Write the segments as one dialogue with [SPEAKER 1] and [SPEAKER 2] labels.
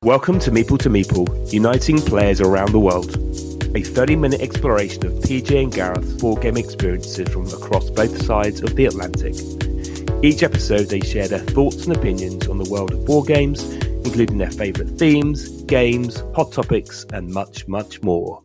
[SPEAKER 1] Welcome to Meeple, uniting players around the world. A 30-minute exploration of PJ and Gareth's board game experiences from across both sides of the Atlantic. Each episode they share their thoughts and opinions on the world of board games, including their favourite themes, games, hot topics, and much, much more.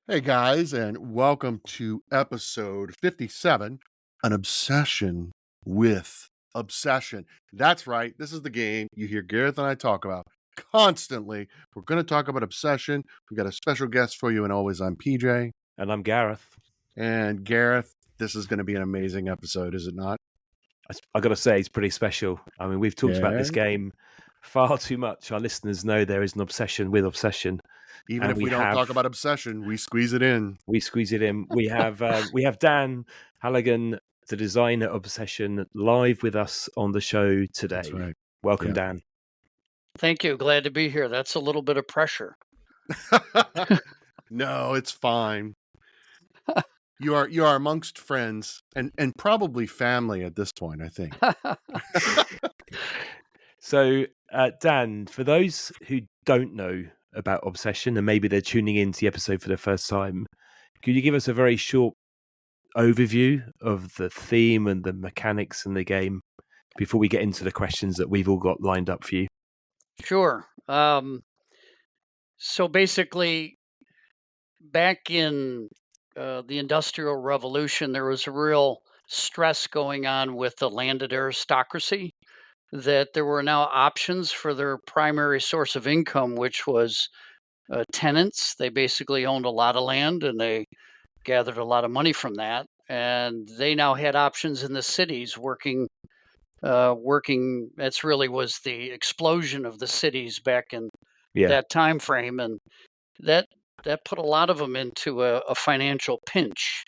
[SPEAKER 2] Hey guys, and welcome to episode 57, An Obsession with Obsession. That's right, this is the game you hear Gareth and I talk about constantly. We're going to talk about obsession. We've got a special guest for you, and always I'm PJ.
[SPEAKER 1] And I'm Gareth.
[SPEAKER 2] And Gareth, this is going to be an amazing episode, is it not?
[SPEAKER 1] I got to say, it's pretty special. I mean, we've talked about this game far too much. Our listeners know there is an obsession with obsession.
[SPEAKER 2] Even if we don't talk about obsession, we squeeze it in.
[SPEAKER 1] We squeeze it in. We have Dan Hallagan, the designer of Obsession, live with us on the show today.
[SPEAKER 2] That's right.
[SPEAKER 1] Welcome, Dan.
[SPEAKER 3] Thank you. Glad to be here. That's a little bit of pressure.
[SPEAKER 2] No, it's fine. You are amongst friends and probably family at this point, I think.
[SPEAKER 1] So, Dan, for those who don't know about Obsession and maybe they're tuning into the episode for the first time, could you give us a very short overview of the theme and the mechanics in the game before we get into the questions that we've all got lined up for you?
[SPEAKER 3] Sure. So basically, back in the Industrial Revolution, there was a real stress going on with the landed aristocracy, that there were now options for their primary source of income, which was tenants. They basically owned a lot of land and they gathered a lot of money from that. And they now had options in the cities working. That's really was the explosion of the cities back in that time frame, and that put a lot of them into a financial pinch.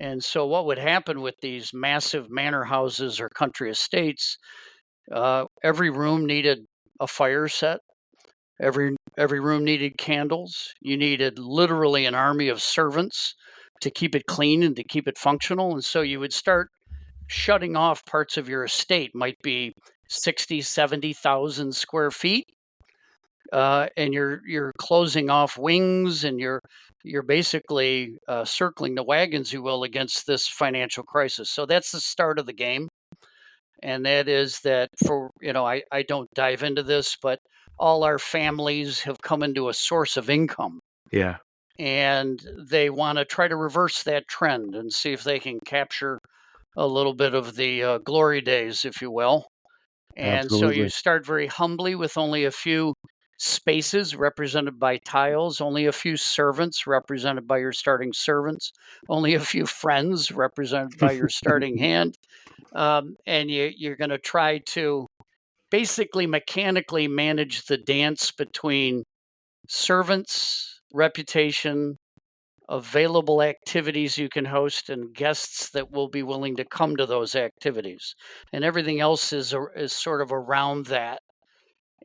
[SPEAKER 3] And so what would happen with these massive manor houses or country estates, every room needed a fire set, every room needed candles, you needed literally an army of servants to keep it clean and to keep it functional. And so you would start shutting off parts of your estate, might be 60, 70,000 square feet. And you're closing off wings, and you're basically circling the wagons, you will, against this financial crisis. So that's the start of the game. And that is that for, I don't dive into this, but all our families have come into a source of income.
[SPEAKER 1] Yeah.
[SPEAKER 3] And they want to try to reverse that trend and see if they can capture a little bit of the glory days, if you will. And
[SPEAKER 2] Absolutely.
[SPEAKER 3] so you start very humbly with only a few spaces represented by tiles, only a few servants represented by your starting servants, only a few friends represented by your starting hand. And you're going to try to basically mechanically manage the dance between servants, reputation, available activities you can host, and guests that will be willing to come to those activities. And everything else is sort of around that.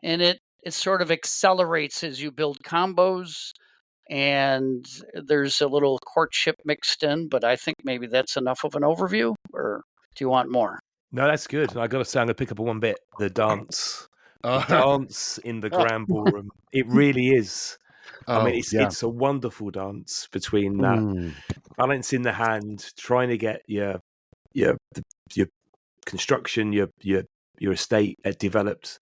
[SPEAKER 3] And it sort of accelerates as you build combos, and there's a little courtship mixed in, but I think maybe that's enough of an overview, or do you want more?
[SPEAKER 1] No, that's good. I got to say, I'm going to pick up on one bit, the dance. The dance in the grand ballroom. It really is. I mean, it's a wonderful dance between that balance in the hand, trying to get your construction, your estate developed,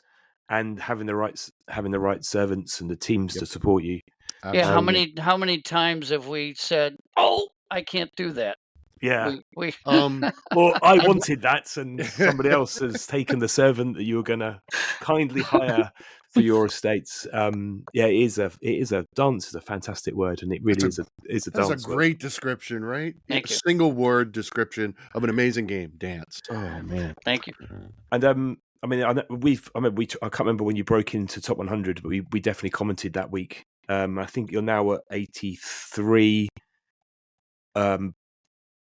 [SPEAKER 1] and having the right servants and the teams to support you.
[SPEAKER 3] Absolutely. Yeah, how many times have we said, "Oh, I can't do that"?
[SPEAKER 1] Yeah. Well, I wanted that, and somebody else has taken the servant that you were going to kindly hire for your estates. It is a dance. Is a fantastic word, and it really is a dance.
[SPEAKER 2] That's a great description, right?
[SPEAKER 3] Thank you.
[SPEAKER 2] Single word description of an amazing game, dance. Oh man,
[SPEAKER 3] thank you.
[SPEAKER 1] And I can't remember when you broke into top 100, but we definitely commented that week. I think you're now at 83.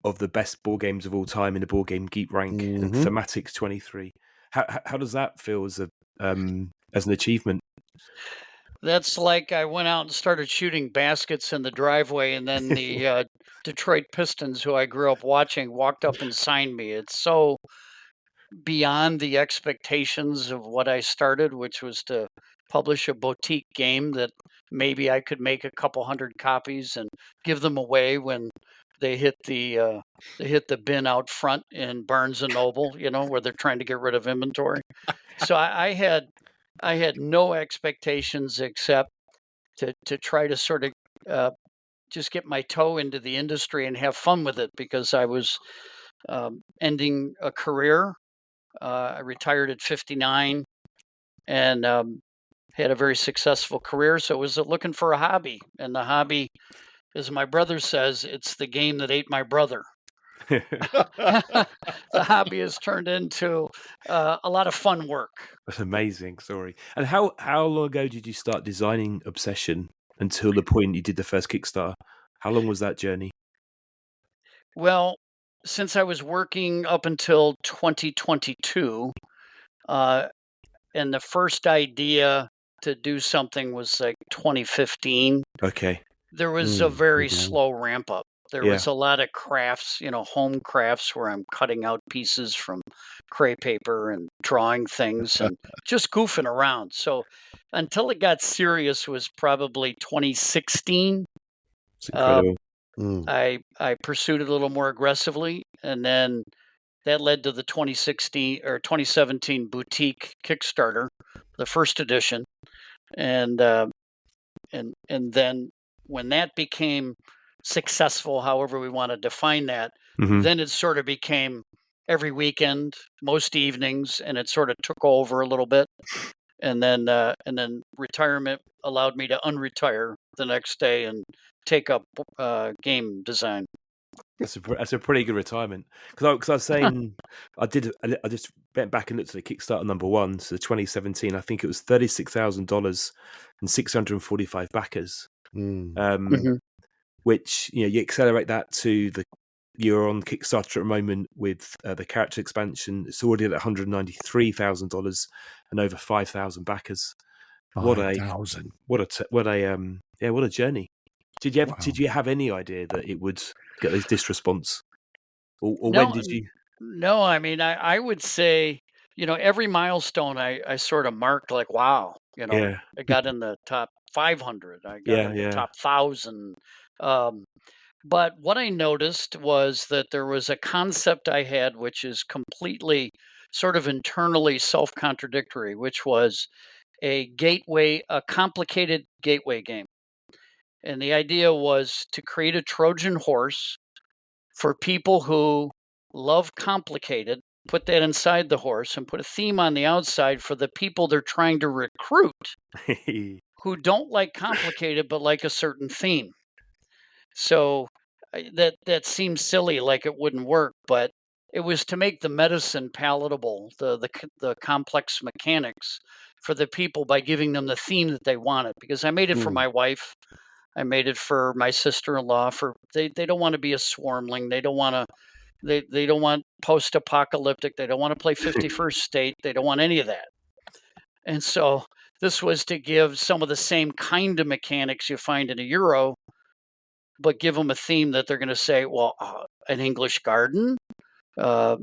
[SPEAKER 1] Of the best board games of all time in the Board Game Geek rank, and Thematic's 23. How does that feel as an achievement?
[SPEAKER 3] That's like I went out and started shooting baskets in the driveway, and then the Detroit Pistons, who I grew up watching, walked up and signed me. It's so beyond the expectations of what I started, which was to publish a boutique game that maybe I could make a couple hundred copies and give them away when they hit the bin out front in Barnes and Noble, where they're trying to get rid of inventory. So I had no expectations except to try to sort of just get my toe into the industry and have fun with it, because I was ending a career. I retired at 59 and had a very successful career. So I was looking for a hobby. And the hobby, as my brother says, it's the game that ate my brother. The hobby has turned into a lot of fun work.
[SPEAKER 1] That's amazing story. And how long ago did you start designing Obsession until the point you did the first Kickstarter? How long was that journey?
[SPEAKER 3] Well, since I was working up until 2022, and the first idea to do something was like 2015.
[SPEAKER 1] Okay.
[SPEAKER 3] There was a very slow ramp up. There was a lot of crafts, home crafts where I'm cutting out pieces from crepe paper and drawing things and just goofing around. So until it got serious was probably 2016.
[SPEAKER 1] It's incredible.
[SPEAKER 3] I pursued it a little more aggressively, and then that led to the 2016 or 2017 boutique Kickstarter, the first edition, and then when that became successful, however we want to define that, then it sort of became every weekend, most evenings, and it sort of took over a little bit, and then retirement allowed me to unretire the next day and take up game design.
[SPEAKER 1] That's a pretty good retirement. Because I was saying, I just went back and looked at the Kickstarter #1, so 2017. I think it was $36,000 and 645 backers. Which you accelerate that to you're on Kickstarter at the moment with the character expansion. It's already at $193,000 and over 5,000 backers. What a journey! Did you have any idea that it would get this response, or when did you?
[SPEAKER 3] No, I mean, I would say, every milestone I sort of marked like, wow, I got in the top 500, I got in the top 1,000. But what I noticed was that there was a concept I had, which is completely sort of internally self-contradictory, which was a complicated gateway game. And the idea was to create a Trojan horse for people who love complicated, put that inside the horse, and put a theme on the outside for the people they're trying to recruit who don't like complicated but like a certain theme. So that seems silly, like it wouldn't work, but it was to make the medicine palatable, the complex mechanics for the people by giving them the theme that they wanted. Because I made it for my wife, I made it for my sister-in-law. They don't want to be a swarmling. They don't want to. They don't want post-apocalyptic. They don't want to play 51st State. They don't want any of that. And so this was to give some of the same kind of mechanics you find in a Euro, but give them a theme that they're going to say, well, an English garden, a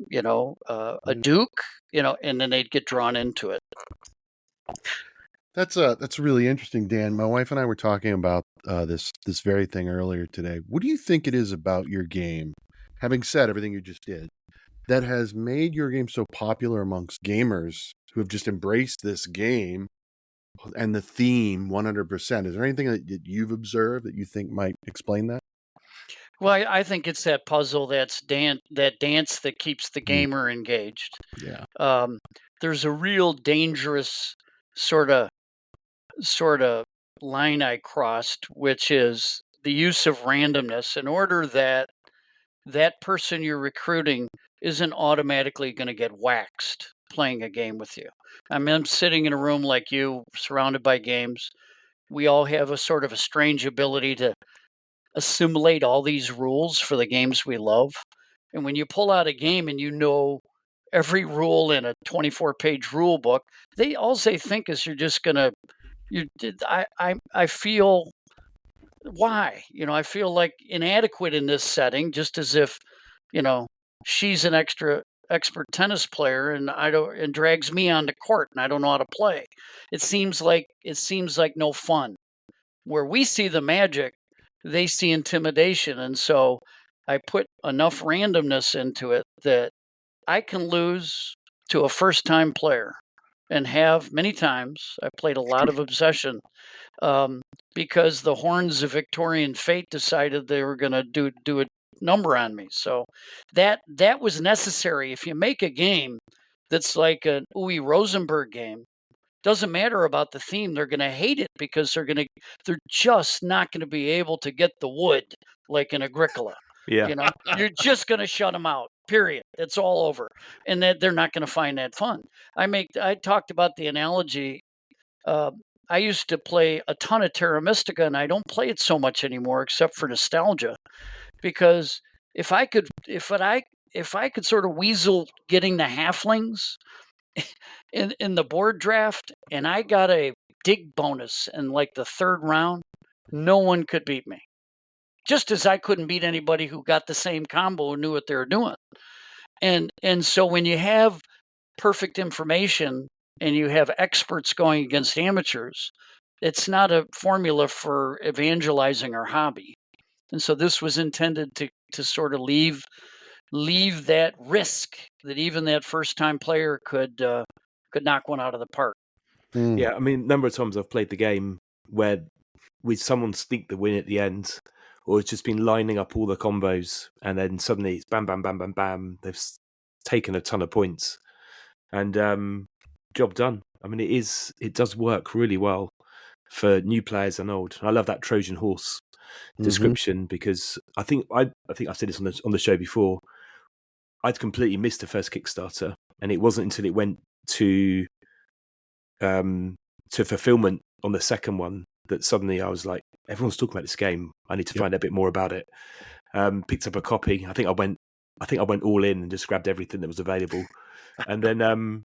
[SPEAKER 3] duke, and then they'd get drawn into it.
[SPEAKER 2] That's really interesting, Dan. My wife and I were talking about this very thing earlier today. What do you think it is about your game, having said everything you just did, that has made your game so popular amongst gamers who have just embraced this game and the theme 100%? Is there anything that you've observed that you think might explain that?
[SPEAKER 3] Well, I think it's that puzzle, that dance that keeps the gamer engaged.
[SPEAKER 2] Yeah.
[SPEAKER 3] There's a real dangerous sort of line I crossed, which is the use of randomness in order that person you're recruiting isn't automatically going to get waxed playing a game with you. I mean, I'm sitting in a room like you, surrounded by games. We all have a sort of a strange ability to assimilate all these rules for the games we love. And when you pull out a game and every rule in a 24-page rule book, all they think is you're just going to I feel why? I feel like inadequate in this setting, just as if, she's an extra expert tennis player and drags me onto court and I don't know how to play. It seems like no fun. Where we see the magic, they see intimidation. And so I put enough randomness into it that I can lose to a first-time player, and have many times. I played a lot of Obsession because the Horns of Victorian Fate decided they were going to do a number on me. So that was necessary. If you make a game that's like an Uwe Rosenberg game, doesn't matter about the theme, they're going to hate it because they're just not going to be able to get the wood like in Agricola.
[SPEAKER 1] Yeah.
[SPEAKER 3] You know, you're just going to shut them out. Period. It's all over, and that they're not going to find that fun. I talked about the analogy. I used to play a ton of Terra Mystica, and I don't play it so much anymore, except for nostalgia, because if I could sort of weasel getting the halflings in the board draft, and I got a dig bonus in like the third round, no one could beat me. Just as I couldn't beat anybody who got the same combo and knew what they were doing. And so when you have perfect information and you have experts going against amateurs, it's not a formula for evangelizing our hobby. And so this was intended to sort of leave that risk that even that first time player could knock one out of the park.
[SPEAKER 1] Yeah, I mean, a number of times I've played the game where with someone sneak the win at the end, or it's just been lining up all the combos, and then suddenly it's bam, bam, bam, bam, bam. They've taken a ton of points, and job done. I mean, it does work really well for new players and old. I love that Trojan horse description because I think I've said this on the show before. I'd completely missed the first Kickstarter, and it wasn't until it went to fulfillment on the second one that suddenly I was like, everyone's talking about this game. I need to find out a bit more about it. Picked up a copy. I think I went all in and just grabbed everything that was available. And then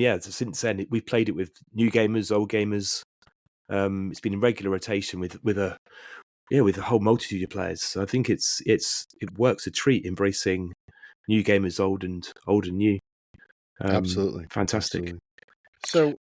[SPEAKER 1] yeah, so since then we've played it with new gamers, old gamers. It's been in regular rotation with a whole multitude of players. So I think it works a treat embracing new gamers, old and new.
[SPEAKER 2] Absolutely.
[SPEAKER 1] Fantastic.
[SPEAKER 2] Absolutely. So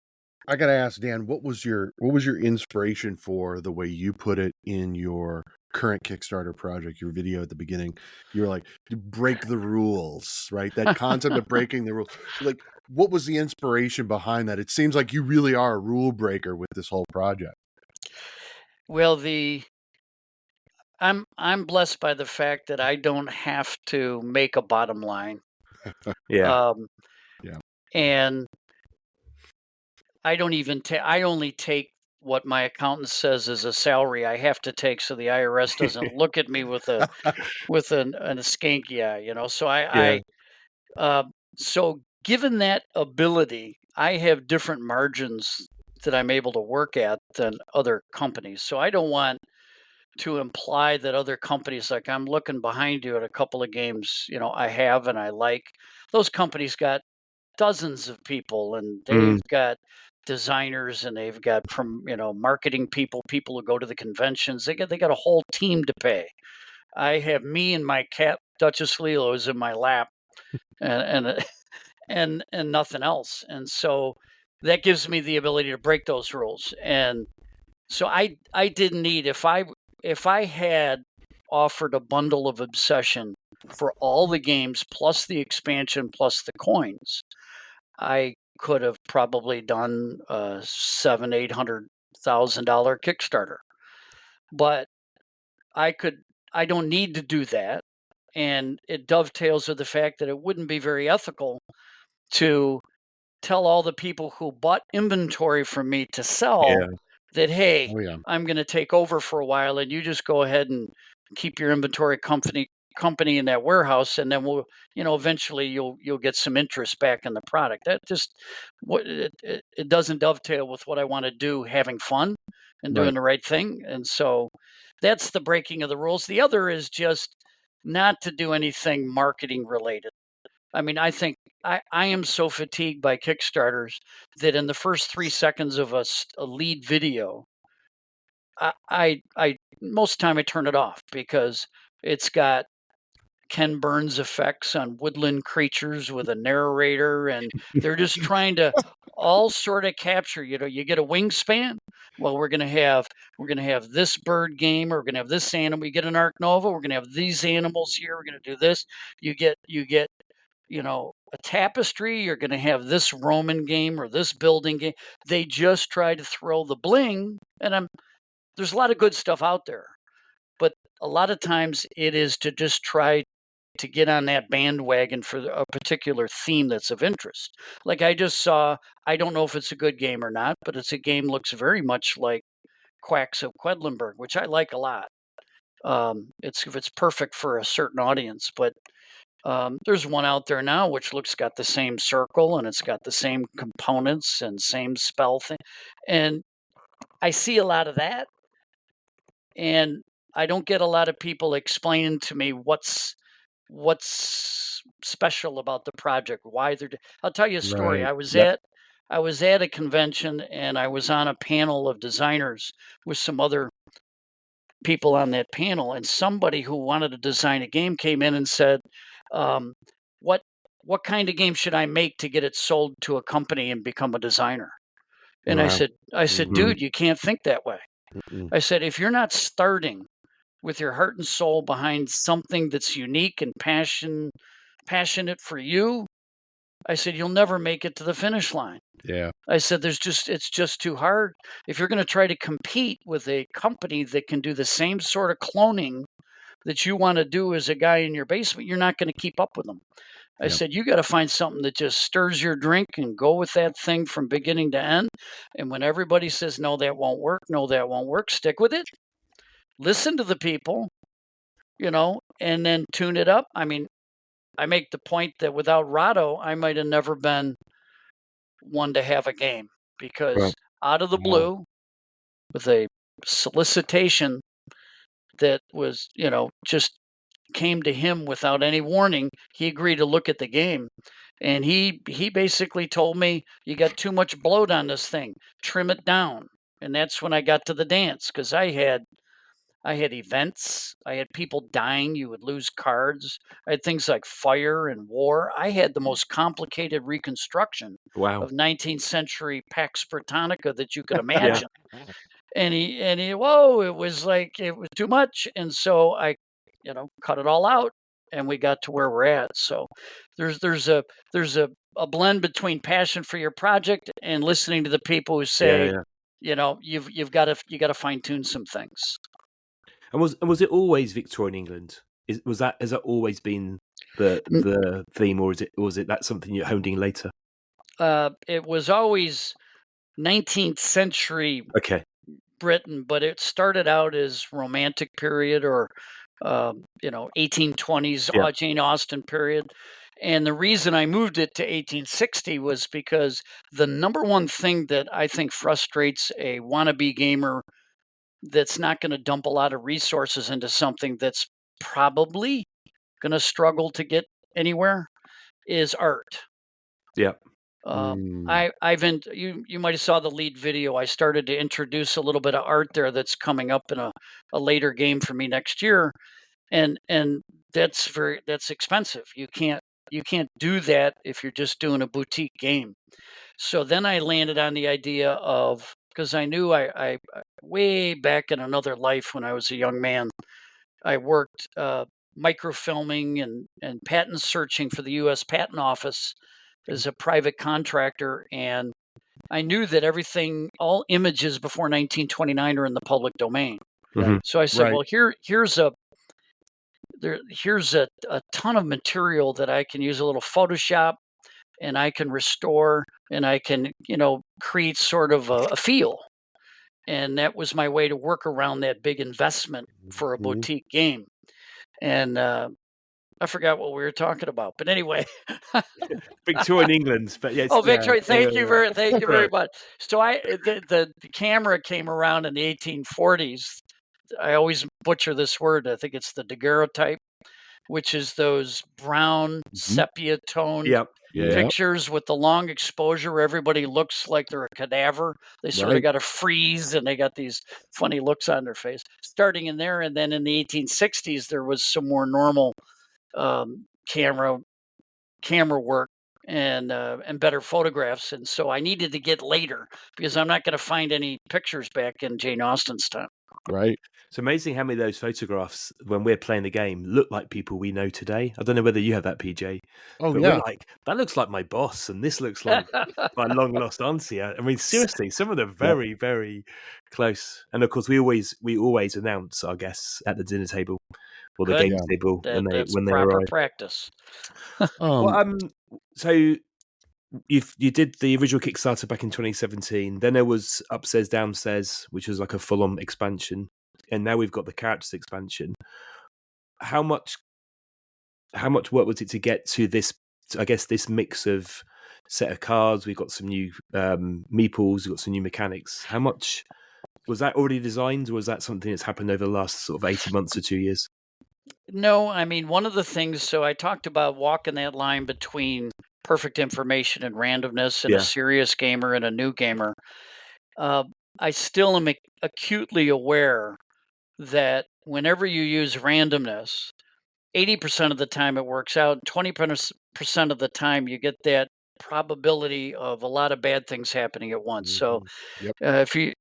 [SPEAKER 2] I got to ask Dan, what was your inspiration for the way you put it in your current Kickstarter project, your video at the beginning? You were like, break the rules, right? That concept of breaking the rules. Like, what was the inspiration behind that? It seems like you really are a rule breaker with this whole project.
[SPEAKER 3] Well, I'm blessed by the fact that I don't have to make a bottom line.
[SPEAKER 1] Yeah.
[SPEAKER 3] And I don't even I only take what my accountant says is a salary I have to take, so the IRS doesn't look at me with a skanky eye, you know. So so given that ability, I have different margins that I'm able to work at than other companies. So I don't want to imply that other companies, like I'm looking behind you at a couple of games, you know, I have and I like. Those companies got dozens of people, and they've got designers, and they've got marketing people who go to the conventions. They got a whole team to pay. I have me and my cat Duchess Lilo's in my lap, and and nothing else. And so that gives me the ability to break those rules. And so I didn't need, if I had offered a bundle of Obsession for all the games plus the expansion plus the coins, I could have probably done a $700,000-$800,000 Kickstarter. But I don't need to do that. And it dovetails with the fact that it wouldn't be very ethical to tell all the people who bought inventory from me to sell that, hey, I'm going to take over for a while, and you just go ahead and keep your inventory company in that warehouse, and then we'll, eventually you'll get some interest back in the product. That just it doesn't dovetail with what I want to do, having fun and doing the right thing. And so that's the breaking of the rules. The other is just not to do anything marketing related. I mean, I think I am so fatigued by Kickstarters that in the first 3 seconds of a lead video, I most of the time I turn it off because it's got Ken Burns effects on woodland creatures with a narrator, and they're just trying to all sort of capture, you get a wingspan. Well, we're going to have this bird game, or we're going to have this animal. You get an Arc Nova, we're going to have these animals here. We're going to do this. You get a tapestry. You're going to have this Roman game or this building game. They just try to throw the bling, and there's a lot of good stuff out there, but a lot of times it is to just try to get on that bandwagon for a particular theme that's of interest. Like I just saw, I don't know if it's a good game or not, but it's a game looks very much like Quacks of Quedlinburg, which I like a lot. It's perfect for a certain audience, but there's one out there now which got the same circle, and it's got the same components and same spell thing, and I see a lot of that, and I don't get a lot of people explaining to me what's special about the project, why they're. I'll tell you a story.
[SPEAKER 2] Right.
[SPEAKER 3] I was at a convention, and I was on a panel of designers with some other people on that panel, and somebody who wanted to design a game came in and said, "What kind of game should I make to get it sold to a company and become a designer?" And
[SPEAKER 2] Wow.
[SPEAKER 3] I said,
[SPEAKER 2] Mhm.
[SPEAKER 3] "Dude, you can't think that way."
[SPEAKER 2] Mm-mm.
[SPEAKER 3] I said, "If you're not starting with your heart and soul behind something that's unique and passionate for you," I said, "you'll never make it to the finish line."
[SPEAKER 2] Yeah.
[SPEAKER 3] I said, it's just too hard. If you're going to try to compete with a company that can do the same sort of cloning that you want to do as a guy in your basement, you're not going to keep up with them. I
[SPEAKER 2] Yep.
[SPEAKER 3] said, you got to find something that just stirs your drink and go with that thing from beginning to end. And when everybody says, no, that won't work, stick with it. Listen to the people, and then tune it up. I mean, I make the point that without Rado, I might have never been one to have a game, because
[SPEAKER 2] Right.
[SPEAKER 3] out of the blue, with a solicitation that was, just came to him without any warning, he agreed to look at the game. And he basically told me, you got too much bloat on this thing, trim it down. And that's when I got to the dance, because I had events, I had people dying, you would lose cards, I had things like fire and war. I had the most complicated reconstruction
[SPEAKER 1] Wow.
[SPEAKER 3] of 19th century Pax Britannica that you could
[SPEAKER 1] Yeah.
[SPEAKER 3] imagine. And he, whoa, it was too much. And so I, cut it all out, and we got to where we're at. So there's a blend between passion for your project and listening to the people who say,
[SPEAKER 1] Yeah.
[SPEAKER 3] you've got to fine tune some things.
[SPEAKER 1] And was it always Victorian England? Has that always been the theme, or was it that something you honed in later?
[SPEAKER 3] It was always 19th century Britain, but it started out as Romantic period, or 1820s Jane Austen period. And the reason I moved it to 1860 was because the number one thing that I think frustrates a wannabe gamer that's not going to dump a lot of resources into something that's probably going to struggle to get anywhere is art.
[SPEAKER 1] Yeah.
[SPEAKER 3] You might have saw the lead video. I started to introduce a little bit of art there that's coming up in a later game for me next year, and that's expensive. You can't do that if you're just doing a boutique game. So then I landed on the idea of, because I knew I way back in another life when I was a young man, I worked microfilming and patent searching for the U.S. Patent Office as a private contractor, and I knew that all images before 1929 are in the public domain.
[SPEAKER 1] Mm-hmm.
[SPEAKER 3] So I said, well, here's a ton of material that I can use a little Photoshop, and I can restore, and I can, create sort of a feel. And that was my way to work around that big investment for a boutique game. And I forgot what we were talking about, but anyway.
[SPEAKER 1] Victorian England, but yes.
[SPEAKER 3] Oh, Victoria! Thank you very much. So the camera came around in the 1840s. I always butcher this word. I think it's the daguerreotype, which is those brown sepia toned pictures with the long exposure where everybody looks like they're a cadaver. They sort of got to freeze, and they got these funny looks on their face. Starting in there, and then in the 1860s, there was some more normal camera work and better photographs. And so I needed to get later because I'm not going to find any pictures back in Jane Austen's time.
[SPEAKER 2] Right.
[SPEAKER 1] It's amazing how many of those photographs, when we're playing the game, look like people we know today. I don't know whether you have that, PJ.
[SPEAKER 2] Oh,
[SPEAKER 1] but
[SPEAKER 2] yeah.
[SPEAKER 1] We're like, that looks like my boss, and this looks like my long lost auntie. I mean, seriously, some of them very, very close. And of course, we always announce our guests at the dinner table or the game table when they arrive.
[SPEAKER 3] Practice.
[SPEAKER 1] So you did the original Kickstarter back in 2017. Then there was Upstairs Downstairs, which was like a full-on expansion, and now we've got the characters expansion. How much work was it to get to this? I guess this mix of set of cards. We've got some new meeples. We've got some new mechanics. How much was that already designed, or was that something that's happened over the last sort of 18 months or 2 years?
[SPEAKER 3] No, I mean, one of the things, so I talked about walking that line between perfect information and randomness and a serious gamer and a new gamer. I still am acutely aware that whenever you use randomness, 80% of the time it works out, 20% of the time you get that probability of a lot of bad things happening at once. So if you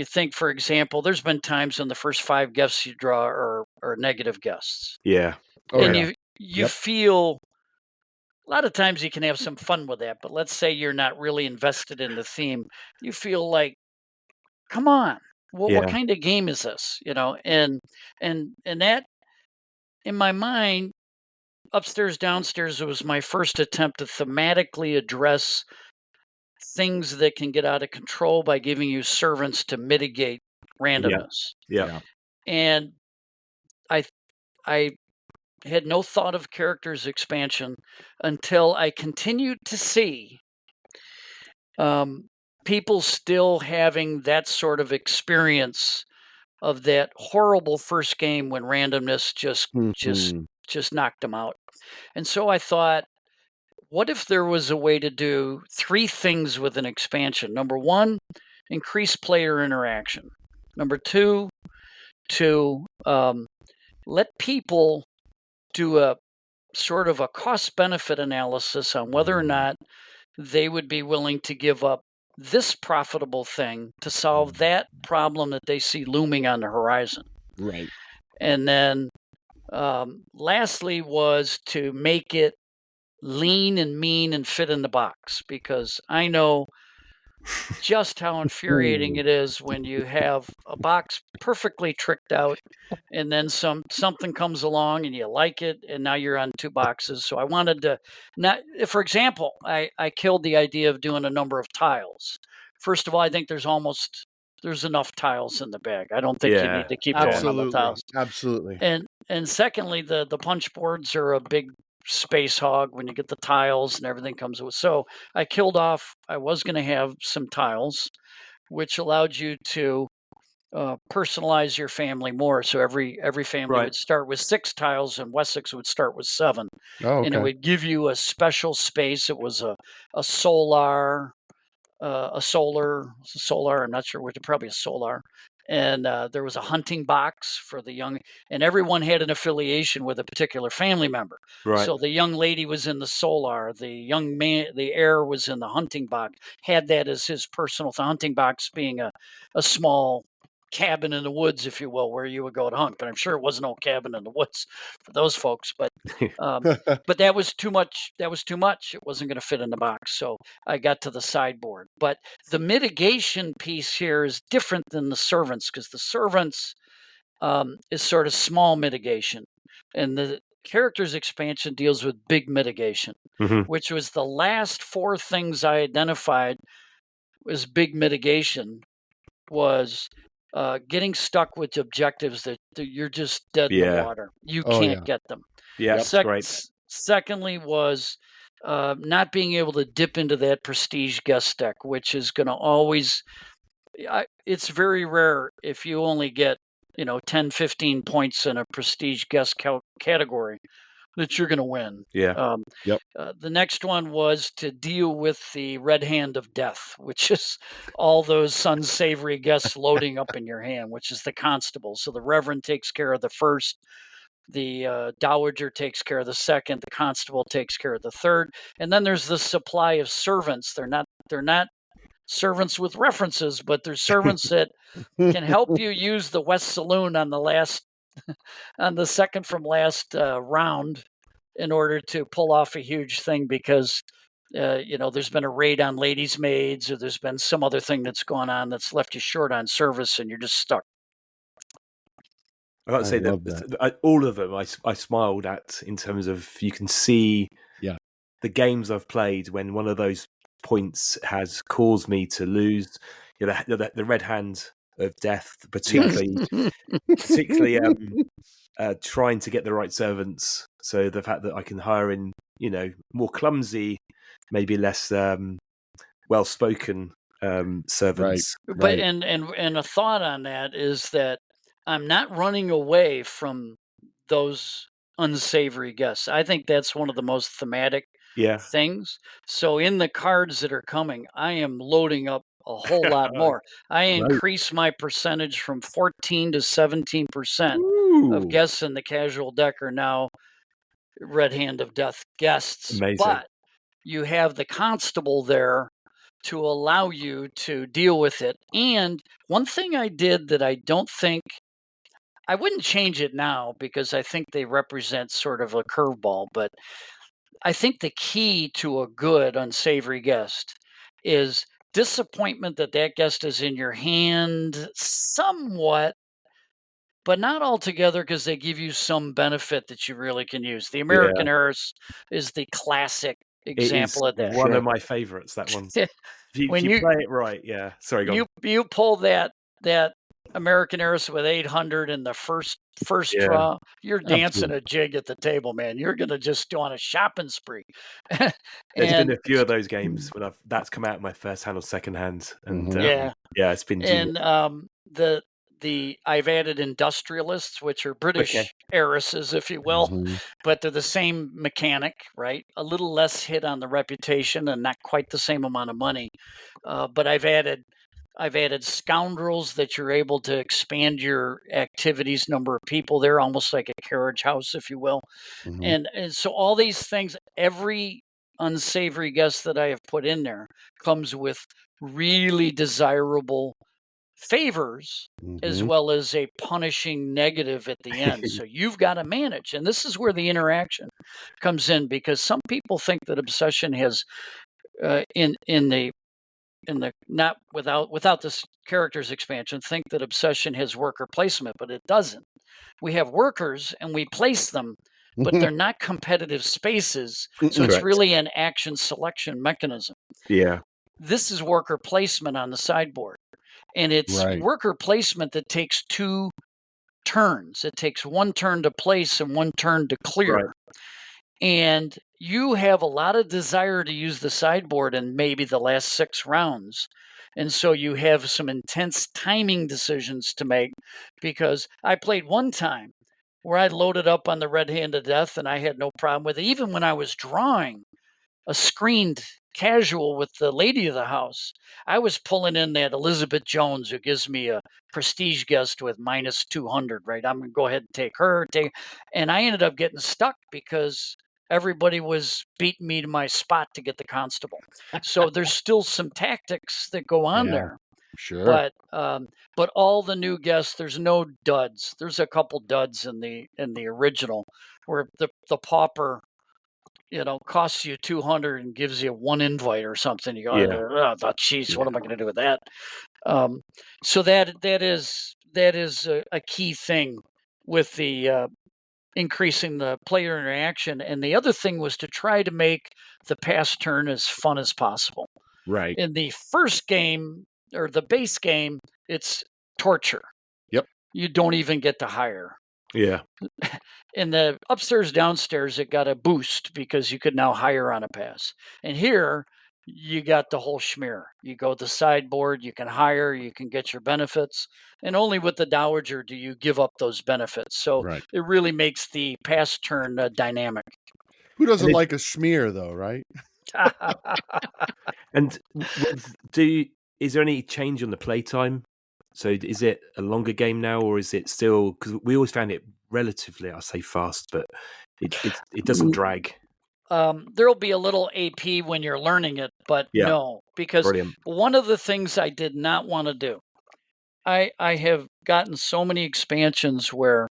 [SPEAKER 3] think, for example, there's been times when the first 5 guests you draw are negative guests.
[SPEAKER 1] Yeah.
[SPEAKER 3] And you feel, a lot of times you can have some fun with that, but let's say you're not really invested in the theme. You feel like, come on, what kind of game is this? And that, in my mind, Upstairs Downstairs was my first attempt to thematically address things that can get out of control by giving you servants to mitigate randomness. And I had no thought of characters expansion until I continued to see people still having that sort of experience of that horrible first game when randomness just knocked them out. And so I thought, what if there was a way to do 3 things with an expansion? Number 1, increase player interaction. Number 2, to let people do a sort of a cost-benefit analysis on whether or not they would be willing to give up this profitable thing to solve that problem that they see looming on the horizon.
[SPEAKER 2] Right.
[SPEAKER 3] And then lastly was to make it lean and mean and fit in the box, because I know just how infuriating it is when you have a box perfectly tricked out and then something comes along and you like it and now you're on 2 boxes. So I wanted to not, for example, I killed the idea of doing a number of tiles. First of all, I think there's enough tiles in the bag. I don't think you need to keep going on the tiles.
[SPEAKER 2] Absolutely.
[SPEAKER 3] And secondly, the punch boards are a big space hog when you get the tiles and everything comes with. So I killed off, I was going to have some tiles, which allowed you to personalize your family more. So every family would start with 6 tiles and Wessex would start with 7. And it would give you a special space. It was a solar, I'm not sure what, probably a solar. And there was a hunting box for the young, and everyone had an affiliation with a particular family member.
[SPEAKER 1] Right.
[SPEAKER 3] So the young lady was in the solar, the young man, the heir was in the hunting box, had that as his personal, the hunting box being a small cabin in the woods, if you will, where you would go to hunt. But I'm sure it wasn't no cabin in the woods for those folks. But but that was too much. That was too much. It wasn't going to fit in the box. So I got to the sideboard. But the mitigation piece here is different than the servants, because the servants is sort of small mitigation, and the characters expansion deals with big mitigation, which was the last 4 things I identified as big mitigation. Was getting stuck with objectives that you're just dead in the water. You can't get them.
[SPEAKER 1] Yeah, that's great.
[SPEAKER 3] Secondly was not being able to dip into that prestige guest deck, which is going to always, it's very rare if you only get 10, 15 points in a prestige guest category that you're going to win.
[SPEAKER 1] Yeah.
[SPEAKER 3] The next one was to deal with the red hand of death, which is all those unsavory guests loading up in your hand, which is the constable. So the Reverend takes care of the first the dowager takes care of the second, the constable takes care of the third, and then there's the supply of servants. They're not servants with references, but they're servants that can help you use the West Saloon on the second from last round in order to pull off a huge thing, because there's been a raid on ladies' maids, or there's been some other thing that's gone on that's left you short on service, and you're just stuck.
[SPEAKER 1] I got to say that all of them I smiled at, in terms of, you can see the games I've played when one of those points has caused me to lose. The red hand of death, particularly trying to get the right servants. So the fact that I can hire in, more clumsy, maybe less well-spoken servants.
[SPEAKER 3] Right. But and a thought on that is that I'm not running away from those unsavory guests. I think that's one of the most thematic things. So in the cards that are coming, I am loading up a whole lot more. I increase my percentage from 14 to 17% of guests in the casual deck are now Red Hand of Death guests.
[SPEAKER 1] Amazing.
[SPEAKER 3] But you have the constable there to allow you to deal with it. And one thing I did that I don't think, I wouldn't change it now, because I think they represent sort of a curveball, but I think the key to a good unsavory guest is disappointment that guest is in your hand somewhat, but not altogether, because they give you some benefit that you really can use. The American Heiress is the classic example of that.
[SPEAKER 1] One of my favorites, that one. If you play it right, Sorry, go on.
[SPEAKER 3] You pull that American Heiress with 800 in the first draw, you're dancing a jig at the table, man. You're going to just go on a shopping spree.
[SPEAKER 1] There's been a few of those games when that's come out in my first hand or second hand, and it's been genius.
[SPEAKER 3] And I've added industrialists, which are British heiresses, if you will, but they're the same mechanic, right? A little less hit on the reputation and not quite the same amount of money. But I've added scoundrels that you're able to expand your activities, number of people there, almost like a carriage house, if you will. And so all these things, every unsavory guest that I have put in there comes with really desirable favors, as well as a punishing negative at the end. So you've got to manage. And this is where the interaction comes in, because some people think that Obsession has not without this characters expansion, think that Obsession has worker placement, but it doesn't. We have workers and we place them, but they're not competitive spaces. So it's really an action selection mechanism.
[SPEAKER 1] Yeah.
[SPEAKER 3] This is worker placement on the sideboard. And it's worker placement that takes 2 turns. It takes 1 turn to place and 1 turn to clear. Right. And you have a lot of desire to use the sideboard in maybe the last 6 rounds. And so you have some intense timing decisions to make, because I played one time where I loaded up on the Red Hand of Death and I had no problem with it. Even when I was drawing a screened casual with the lady of the house, I was pulling in that Elizabeth Jones, who gives me a prestige guest with minus 200, right? I'm going to go ahead and take her. And I ended up getting stuck because everybody was beating me to my spot to get the constable. So there's still some tactics that go on there.
[SPEAKER 2] Sure.
[SPEAKER 3] But all the new guests, there's no duds. There's a couple duds in the original, where the pauper, costs you 200 and gives you 1 invite or something. You go, geez, what am I going to do with that? So that is a key thing with the increasing the player interaction. And the other thing was to try to make the pass turn as fun as possible.
[SPEAKER 2] Right.
[SPEAKER 3] In the first game, or the base game, it's torture.
[SPEAKER 2] Yep.
[SPEAKER 3] You don't even get to hire.
[SPEAKER 1] Yeah.
[SPEAKER 3] In the upstairs, downstairs, it got a boost because you could now hire on a pass. And here, you got the whole schmear. You go to the sideboard, you can hire, you can get your benefits. And only with the Dowager do you give up those benefits. So it really makes the pass turn dynamic.
[SPEAKER 2] Who doesn't like a schmear, though, right?
[SPEAKER 1] And is there any change on the playtime? So is it a longer game now, or is it still, because we always found it relatively, I say fast, but it doesn't drag.
[SPEAKER 3] There'll be a little AP when you're learning it, but no, because
[SPEAKER 1] Brilliant.
[SPEAKER 3] one of the things I did not want to do, I have gotten so many expansions where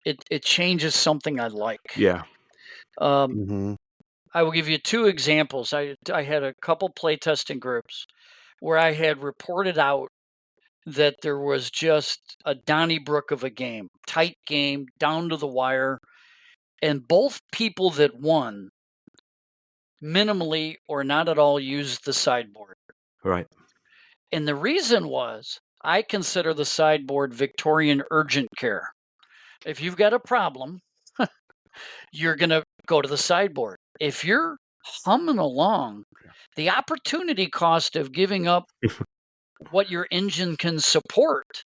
[SPEAKER 3] it changes something I like.
[SPEAKER 1] Yeah.
[SPEAKER 3] I will give you 2 examples. I had a couple playtesting groups where I had reported out that there was just a Donnybrook of a game, tight game, down to the wire, and both people that won minimally or not at all used the sideboard.
[SPEAKER 1] Right.
[SPEAKER 3] And the reason was I consider the sideboard Victorian urgent care. If you've got a problem, you're going to go to the sideboard. If you're humming along, the opportunity cost of giving up what your engine can support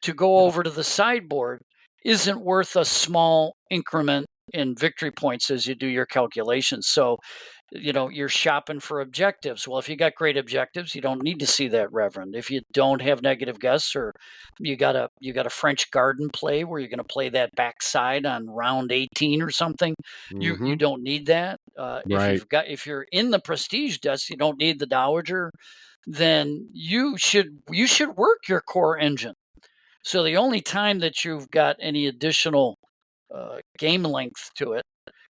[SPEAKER 3] to go over to the sideboard isn't worth a small increment in victory points as you do your calculations. So, you're shopping for objectives. Well, if you got great objectives, you don't need to see that Reverend. If you don't have negative guests, or you got a French garden play where you're going to play that backside on round 18 or something, you don't need that. If you're in the prestige desk, you don't need the Dowager. Then you should work your core engine. So the only time that you've got any additional game length to it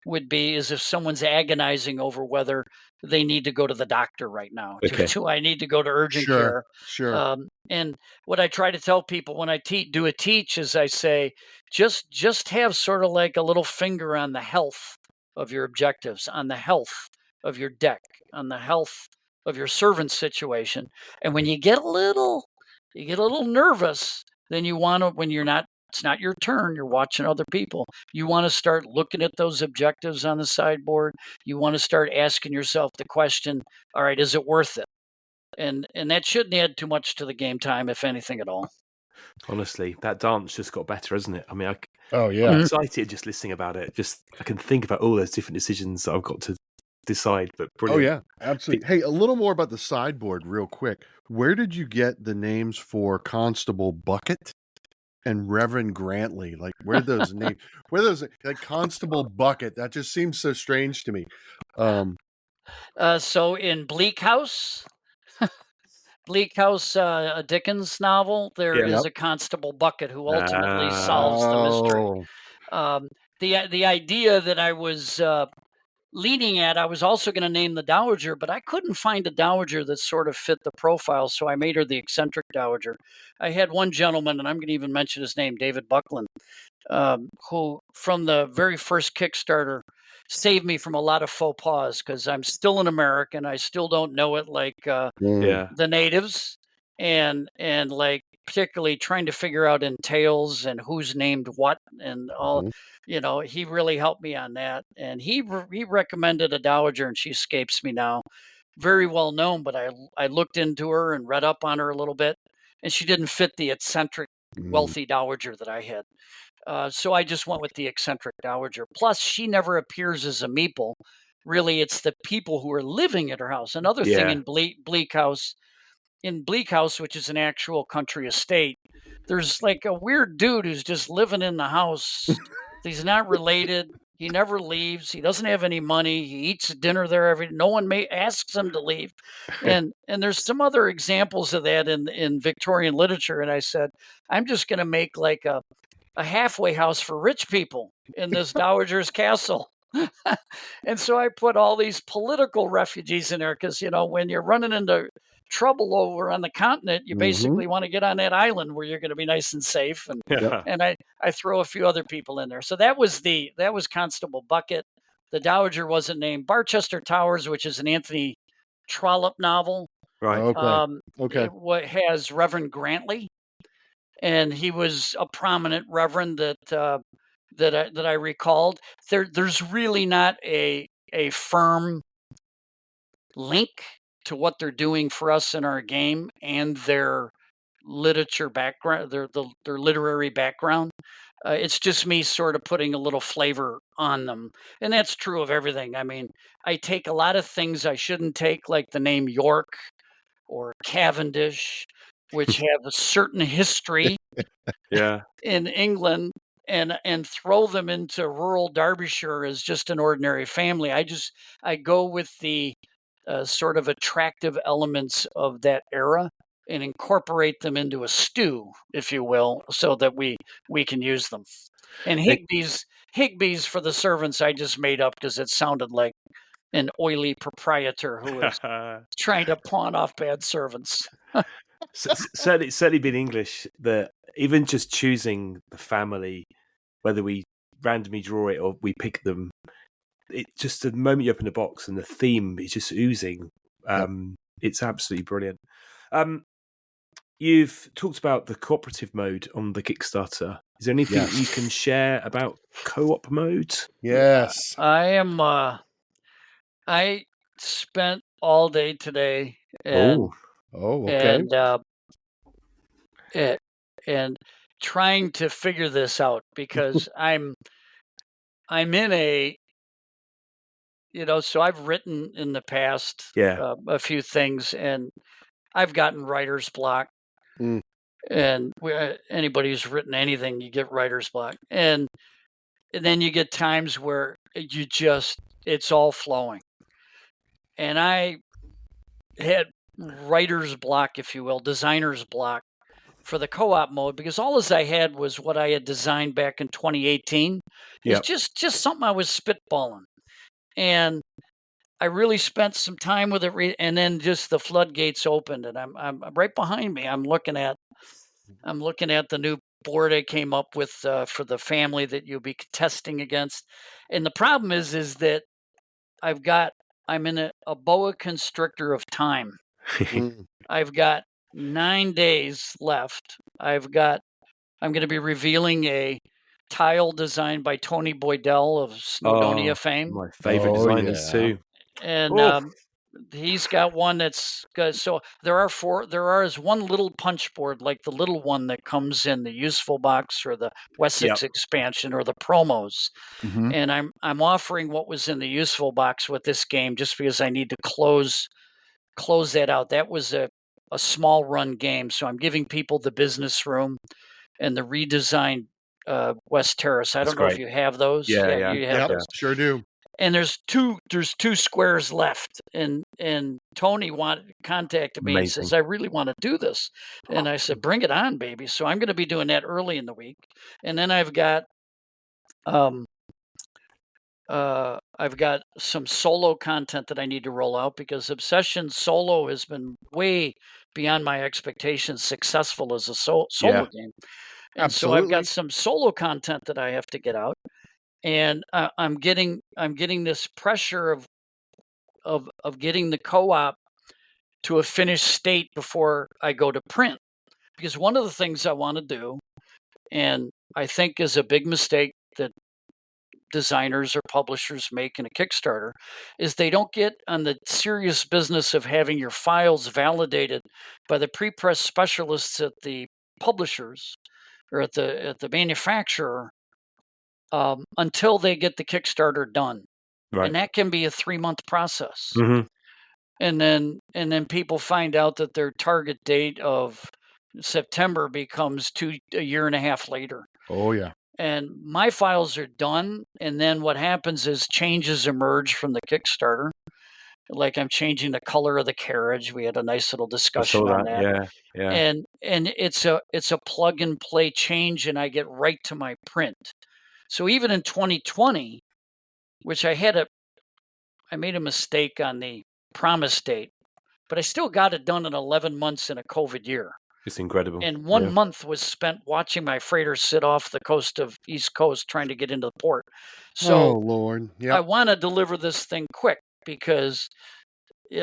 [SPEAKER 3] would be is if someone's agonizing over whether they need to go to the doctor right now.
[SPEAKER 1] Okay.
[SPEAKER 3] Do I need to go to urgent care?
[SPEAKER 2] Sure.
[SPEAKER 3] And what I try to tell people when I do a teach is I say, just have sort of like a little finger on the health of your objectives, on the health of your deck, on the health of your servant situation. And when you get a little nervous, then you want to, when it's not your turn, you're watching other people, you want to start looking at those objectives on the sideboard. You want to start asking yourself the question, all right, is it worth it? And that shouldn't add too much to the game time, if anything at all.
[SPEAKER 1] Honestly, that dance just got better, hasn't it? I mean,
[SPEAKER 2] I'm
[SPEAKER 1] excited just listening about it. Just I can think about all those different decisions that I've got to decide. But brilliant.
[SPEAKER 2] Oh yeah, absolutely. Hey, a little more about the sideboard, real quick. Where did you get the names for Constable Bucket and Reverend Grantley? Like, where those names? Like Constable Bucket? That just seems so strange to me.
[SPEAKER 3] So in Bleak House, a Dickens novel, there is a Constable Bucket who ultimately solves the mystery. The idea that I was leaning at, I was also going to name the Dowager, but I couldn't find a Dowager that sort of fit the profile, so I made her the eccentric Dowager. I had one gentleman, and I'm going to even mention his name, David Buckland, who from the very first Kickstarter saved me from a lot of faux pas, because I'm still an American. I still don't know it like the natives, and like particularly trying to figure out entails and who's named what and all. He really helped me on that, and he recommended a Dowager, and she escapes me now. Very well known, but I looked into her and read up on her a little bit, and she didn't fit the eccentric wealthy Dowager that I had. So I just went with the eccentric Dowager. Plus, she never appears as a meeple. Really, it's the people who are living at her house. Another thing in Bleak House, which is an actual country estate, there's like a weird dude who's just living in the house. He's not related. He never leaves. He doesn't have any money. He eats dinner there no one asks him to leave. And there's some other examples of that in Victorian literature. And I said, I'm just going to make like a halfway house for rich people in this Dowager's castle. And so I put all these political refugees in there because, when you're running into trouble over on the continent, you basically want to get on that island where you're going to be nice and safe. And I throw a few other people in there. So that was Constable Bucket. The Dowager wasn't named. Barchester Towers, which is an Anthony Trollope novel.
[SPEAKER 1] Right.
[SPEAKER 2] Okay.
[SPEAKER 3] What has Reverend Grantley, and he was a prominent reverend that I recalled. There's really not a firm link to what they're doing for us in our game and their literature background, their literary background. It's just me sort of putting a little flavor on them. And that's true of everything. I mean, I take a lot of things I shouldn't take, like the name York or Cavendish, which have a certain history in England. and throw them into rural Derbyshire as just an ordinary family. I go with the sort of attractive elements of that era and incorporate them into a stew, if you will, so that we can use them. And Higbee's for the servants I just made up because it sounded like an oily proprietor who was trying to pawn off bad servants.
[SPEAKER 1] certainly been English that even just choosing the family, whether we randomly draw it or we pick them, it just the moment you open the box and the theme is just oozing. It's absolutely brilliant. You've talked about the cooperative mode on the Kickstarter. Is there anything you can share about co-op mode?
[SPEAKER 2] Yes.
[SPEAKER 3] I spent all day today and
[SPEAKER 2] okay.
[SPEAKER 3] and trying to figure this out because I'm in a, so I've written in the past a few things and I've gotten writer's block. And anybody who's written anything, you get writer's block. And then you get times where it's all flowing. And I had writer's block, if you will, designer's block for the co-op mode because all as I had was what I had designed back in 2018. It's just something I was spitballing. And I really spent some time with it, and then just the floodgates opened, and I'm right behind me. I'm looking at the new board I came up with for the family that you'll be testing against. And the problem is that I'm in a boa constrictor of time. I've got 9 days left. I'm going to be revealing a tile designed by Tony Boydell of Snowdonia fame.
[SPEAKER 1] My favorite designers too.
[SPEAKER 3] And he's got one that's good. So there is one little punch board, like the little one that comes in the useful box or the Wessex expansion or the promos. And I'm offering what was in the useful box with this game just because I need to close that out. That was a small run game. So I'm giving people the business room and the redesigned West Terrace. I don't know if you have those.
[SPEAKER 2] Yeah.
[SPEAKER 3] You have those.
[SPEAKER 2] Sure do.
[SPEAKER 3] And there's two squares left, and Tony contacted me and says, I really want to do this. And I said, bring it on, baby. So I'm going to be doing that early in the week. And then I've got some solo content that I need to roll out because Obsession solo has been way beyond my expectations successful as a solo game. And so I've got some solo content that I have to get out. And I'm getting this pressure of getting the co-op to a finished state before I go to print. Because one of the things I want to do, and I think is a big mistake that designers or publishers make in a Kickstarter, is they don't get on the serious business of having your files validated by the pre-press specialists at the publishers or at the manufacturer until they get the Kickstarter done. Right. And that can be a 3-month process. And then people find out that their target date of September becomes a year and a half later.
[SPEAKER 2] Oh, yeah.
[SPEAKER 3] And my files are done. And then what happens is changes emerge from the Kickstarter. Like I'm changing the color of the carriage. We had a nice little discussion on that.
[SPEAKER 1] Yeah.
[SPEAKER 3] And it's a plug and play change, and I get right to my print. So even in 2020, which I made a mistake on the promise date, but I still got it done in 11 months in a COVID year.
[SPEAKER 1] It's incredible.
[SPEAKER 3] And 1 month was spent watching my freighter sit off the coast of East Coast trying to get into the port. So
[SPEAKER 2] Lord.
[SPEAKER 3] I want to deliver this thing quick because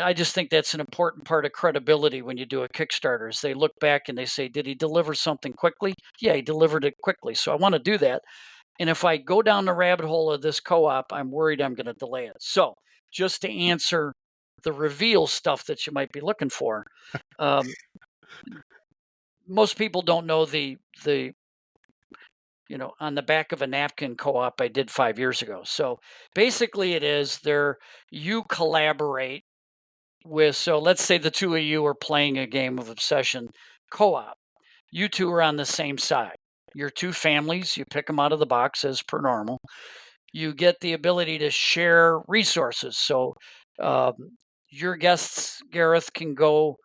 [SPEAKER 3] I just think that's an important part of credibility when you do a Kickstarter is they look back and they say, did he deliver something quickly? Yeah, he delivered it quickly. So I want to do that. And if I go down the rabbit hole of this co-op, I'm worried I'm going to delay it. So just to answer the reveal stuff that you might be looking for, most people don't know the on the back of a napkin co-op I did 5 years ago. So basically it is you collaborate with, so let's say the two of you are playing a game of Obsession co-op. You two are on the same side. your two families. You pick them out of the box as per normal. You get the ability to share resources. So your guests, Gareth, can go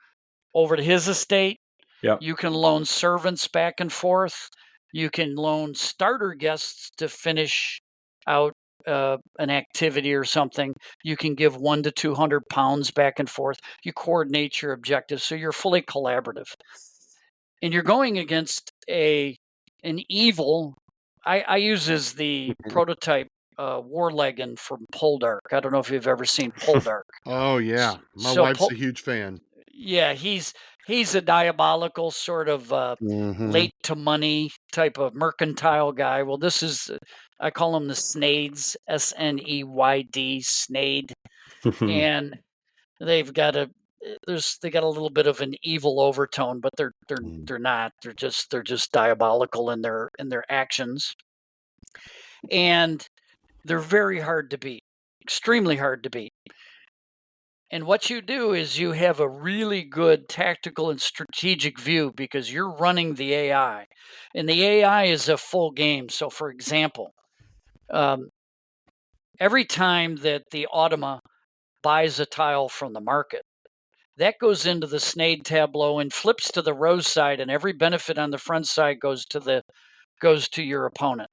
[SPEAKER 3] over to his estate.
[SPEAKER 1] Yeah.
[SPEAKER 3] You can loan servants back and forth. You can loan starter guests to finish out an activity or something. You can give 1 to 200 pounds back and forth. You coordinate your objectives, so you're fully collaborative. And you're going against an evil. I use as the prototype Warlegan from Poldark. I don't know if you've ever seen Poldark.
[SPEAKER 2] Oh yeah, my wife's a huge fan.
[SPEAKER 3] Yeah, he's a diabolical sort of late to money type of mercantile guy. Well, this is I call him the Snades, Sneyd, Snade, and they've got a they got a little bit of an evil overtone, but they're not. They're just diabolical in their actions, and they're very hard to beat, extremely hard to beat. And what you do is you have a really good tactical and strategic view because you're running the AI, and the AI is a full game. So, for example, every time that the Automa buys a tile from the market, that goes into the Snade tableau and flips to the rose side, and every benefit on the front side goes to your opponent.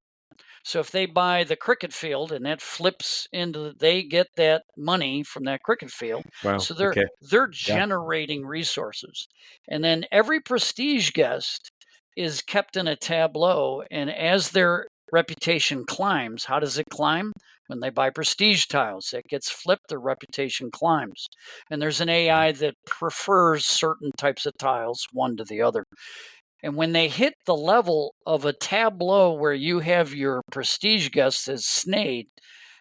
[SPEAKER 3] So if they buy the cricket field and that flips into, they get that money from that cricket field.
[SPEAKER 1] Wow.
[SPEAKER 3] So they're generating resources, and then every prestige guest is kept in a tableau, and as their reputation climbs, how does it climb? When they buy prestige tiles, it gets flipped, their reputation climbs. And there's an AI that prefers certain types of tiles, one to the other. And when they hit the level of a tableau where you have your prestige guests as Snade,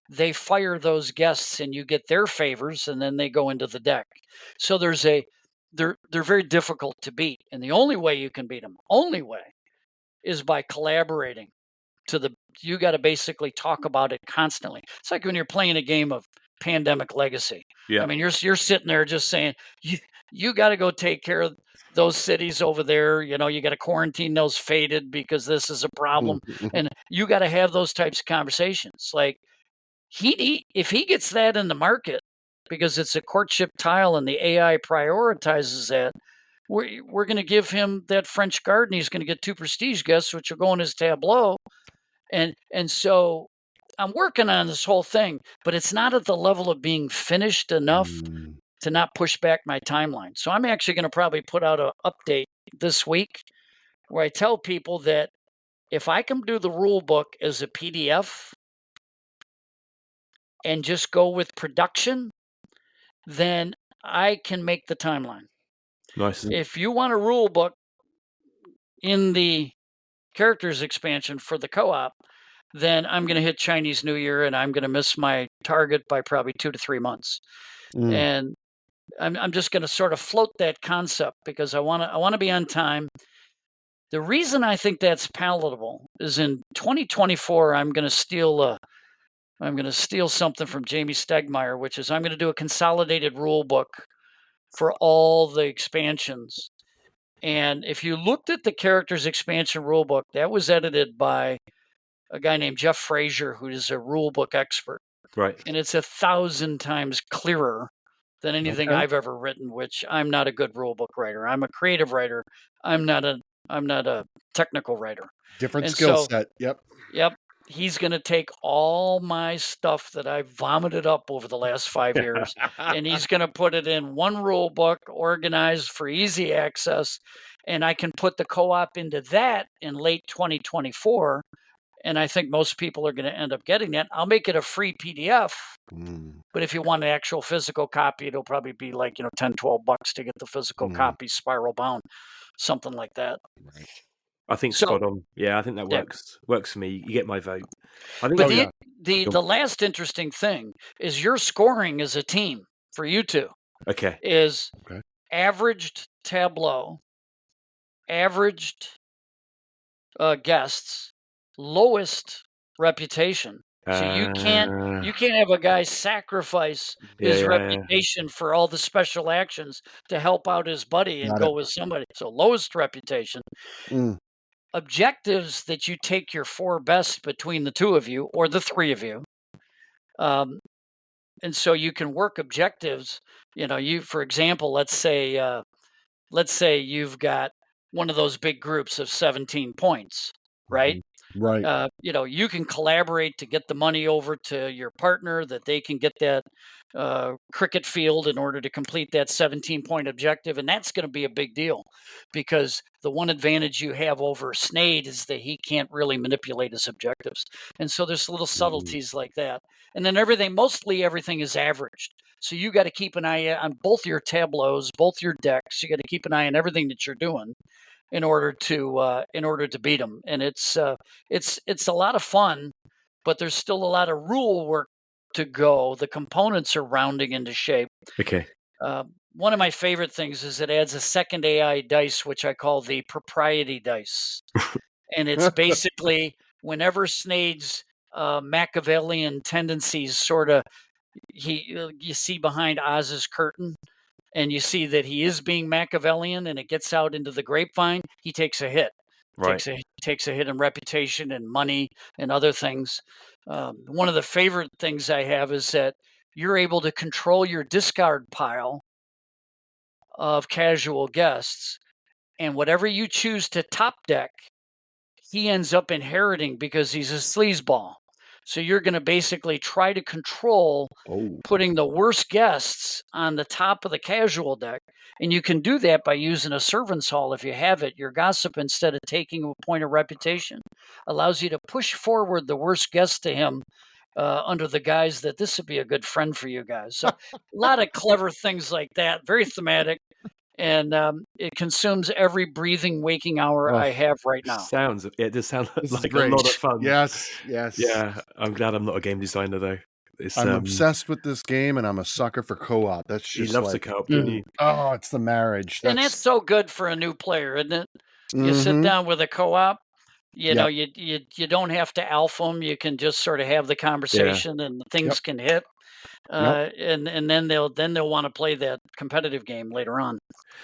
[SPEAKER 3] they fire those guests and you get their favors, and then they go into the deck. So they're very difficult to beat. And the only way you can beat them, is by collaborating. You got to basically talk about it constantly. It's like when you're playing a game of Pandemic Legacy.
[SPEAKER 1] Yeah.
[SPEAKER 3] I mean, you're sitting there just saying, you got to go take care of those cities over there. You got to quarantine those faded because this is a problem. And you got to have those types of conversations. Like if he gets that in the market because it's a courtship tile and the AI prioritizes that, we're going to give him that French garden. He's going to get 2 prestige guests, which will go in his tableau. And so I'm working on this whole thing, but it's not at the level of being finished enough to not push back my timeline. So I'm actually going to probably put out an update this week where I tell people that if I can do the rule book as a PDF and just go with production, then I can make the timeline.
[SPEAKER 1] Nice.
[SPEAKER 3] If you want a rule book in the characters expansion for the co-op, then I'm going to hit Chinese New Year and I'm going to miss my target by probably 2 to 3 months. And I'm just going to sort of float that concept because I want to be on time. The reason I think that's palatable is in 2024 I'm going to steal something from Jamie Stegmaier, which is I'm going to do a consolidated rule book for all the expansions. And if you looked at the characters expansion rulebook, that was edited by a guy named Jeff Frazier, who is a rulebook expert.
[SPEAKER 1] Right.
[SPEAKER 3] And it's 1,000 times clearer than anything I've ever written, which I'm not a good rulebook writer. I'm a creative writer. I'm not a technical writer.
[SPEAKER 2] Different skill set.
[SPEAKER 3] Yep. He's going to take all my stuff that I've vomited up over the last 5 years, and he's going to put it in one rule book, organized for easy access, and I can put the co-op into that in late 2024, and I think most people are going to end up getting that. I'll make it a free PDF, but if you want an actual physical copy, it'll probably be like, $10, $12 to get the physical copy, spiral bound, something like that.
[SPEAKER 2] Right.
[SPEAKER 1] I think spot on. Yeah, I think that works. Works for me. You get my vote. I think.
[SPEAKER 3] But the last interesting thing is your scoring as a team for you two.
[SPEAKER 1] Okay.
[SPEAKER 3] Is averaged tableau, averaged guests, lowest reputation. So you can't have a guy sacrifice his reputation for all the special actions to help out his buddy and go with somebody. So lowest reputation. objectives that you take your 4 best between the 2 of you or the 3 of you. And so you can work objectives. For example, let's say you've got one of those big groups of 17 points, right?
[SPEAKER 2] Right.
[SPEAKER 3] You can collaborate to get the money over to your partner, that they can get that cricket field in order to complete that 17-point objective. And that's going to be a big deal, because the one advantage you have over Snade is that he can't really manipulate his objectives. And so there's little subtleties like that. And then mostly everything is averaged. So you got to keep an eye on both your tableaus, both your decks. You got to keep an eye on everything that you're doing in order to beat them. And it's a lot of fun, but there's still a lot of rule work to go. The components are rounding into shape.
[SPEAKER 1] Okay.
[SPEAKER 3] One of my favorite things is it adds a second AI dice, which I call the propriety dice. And it's basically whenever Snade's Machiavellian tendencies sort of, you see behind Oz's curtain, and you see that he is being Machiavellian, and it gets out into the grapevine, he takes a hit.
[SPEAKER 1] Right.
[SPEAKER 3] Takes a hit in reputation and money and other things. One of the favorite things I have is that you're able to control your discard pile of casual guests, and whatever you choose to top deck, he ends up inheriting because he's a sleazeball. So you're going to basically try to control putting the worst guests on the top of the casual deck. And you can do that by using a servant's hall if you have it. Your gossip, instead of taking a point of reputation, allows you to push forward the worst guest to him under the guise that this would be a good friend for you guys. So a lot of clever things like that, very thematic. And it consumes every breathing waking hour I have right now.
[SPEAKER 1] It does sound like a lot of fun.
[SPEAKER 2] Yes.
[SPEAKER 1] Yeah, I'm glad I'm not a game designer though.
[SPEAKER 2] I'm obsessed with this game, and I'm a sucker for co-op. That's just
[SPEAKER 1] you love the co-op, don't you?
[SPEAKER 2] Oh, it's the marriage.
[SPEAKER 3] And that's so good for a new player, isn't it? You sit down with a co-op. You know, you don't have to alpha them. You can just sort of have the conversation, and things can hit. And then they'll want to play that competitive game later on.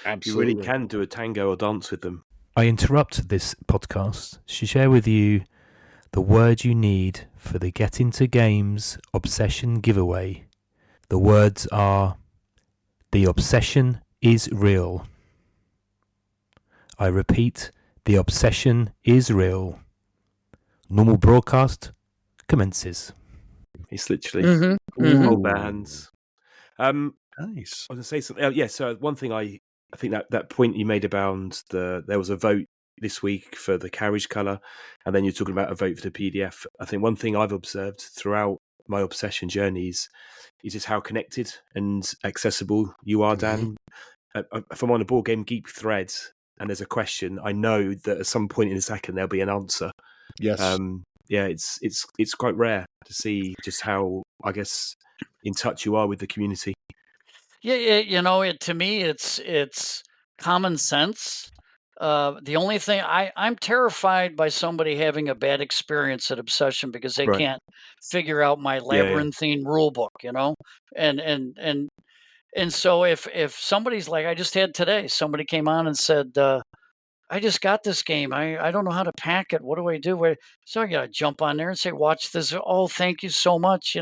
[SPEAKER 2] Absolutely.
[SPEAKER 1] You really can do a tango or dance with them.
[SPEAKER 4] I interrupt this podcast to share with you the word you need for the Get Into Games Obsession giveaway. The words are: the obsession is real. I repeat, the obsession is real. Normal broadcast commences.
[SPEAKER 1] It's literally hold their hands.
[SPEAKER 2] Nice.
[SPEAKER 1] I was going to say something. So one thing I think that point you made about there was a vote this week for the carriage colour, and then you're talking about a vote for the PDF. I think one thing I've observed throughout my obsession journeys is just how connected and accessible you are, Dan. If I'm on a Board Game Geek thread and there's a question, I know that at some point in a second there'll be an answer.
[SPEAKER 2] Yes.
[SPEAKER 1] It's quite rare to see just how, I guess, in touch you are with the community.
[SPEAKER 3] Yeah, to me, it's common sense. The only thing I'm terrified by somebody having a bad experience at Obsession because they can't figure out my labyrinthine rule book, and so if somebody's like, I just had today, somebody came on and said, I just got this game. I don't know how to pack it. What do I do? So I got to jump on there and say, watch this. Oh, thank you so much.